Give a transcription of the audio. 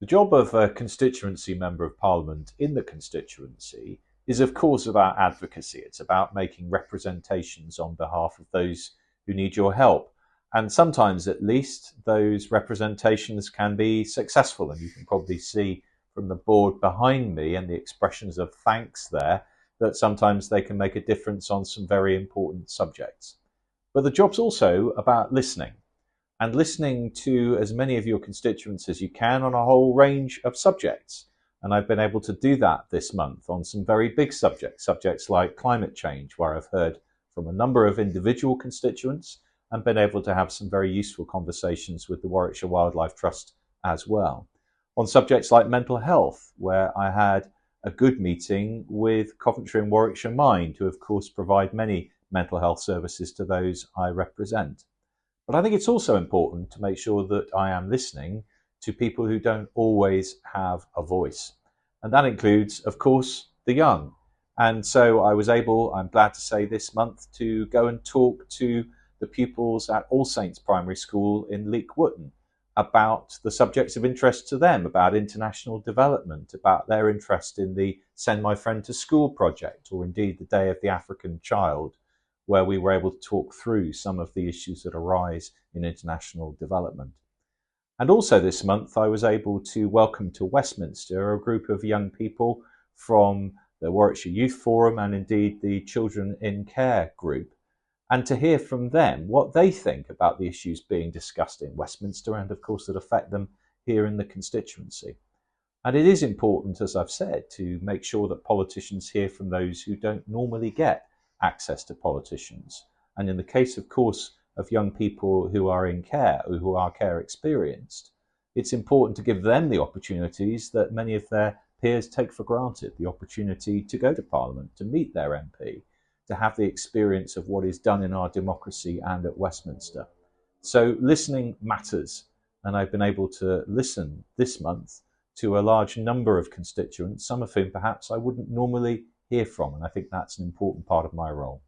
The job of a constituency member of parliament in the constituency is of course about advocacy. It's about making representations on behalf of those who need your help. And sometimes at least those representations can be successful. And you can probably see from the board behind me and the expressions of thanks there that sometimes they can make a difference on some very important subjects. But the job's also about listening. And listening to as many of your constituents as you can on a whole range of subjects. And I've been able to do that this month on some very big subjects like climate change, where I've heard from a number of individual constituents and been able to have some very useful conversations with the Warwickshire Wildlife Trust as well. On subjects like mental health, where I had a good meeting with Coventry and Warwickshire Mind, who of course provide many mental health services to those I represent. But I think it's also important to make sure that I am listening to people who don't always have a voice. And that includes, of course, the young. And so I was able, I'm glad to say this month, to go and talk to the pupils at All Saints Primary School in Leek Wootton about the subjects of interest to them, about international development, about their interest in the Send My Friend to School project, or indeed the Day of the African Child, where we were able to talk through some of the issues that arise in international development. And also this month, I was able to welcome to Westminster a group of young people from the Warwickshire Youth Forum and indeed the Children in Care group, and to hear from them what they think about the issues being discussed in Westminster and of course that affect them here in the constituency. And it is important, as I've said, to make sure that politicians hear from those who don't normally get access to politicians. And in the case, of course, of young people who are in care, or who are care experienced, it's important to give them the opportunities that many of their peers take for granted, the opportunity to go to Parliament, to meet their MP, to have the experience of what is done in our democracy and at Westminster. So listening matters, and I've been able to listen this month to a large number of constituents, some of whom perhaps I wouldn't normally hear from, and I think that's an important part of my role.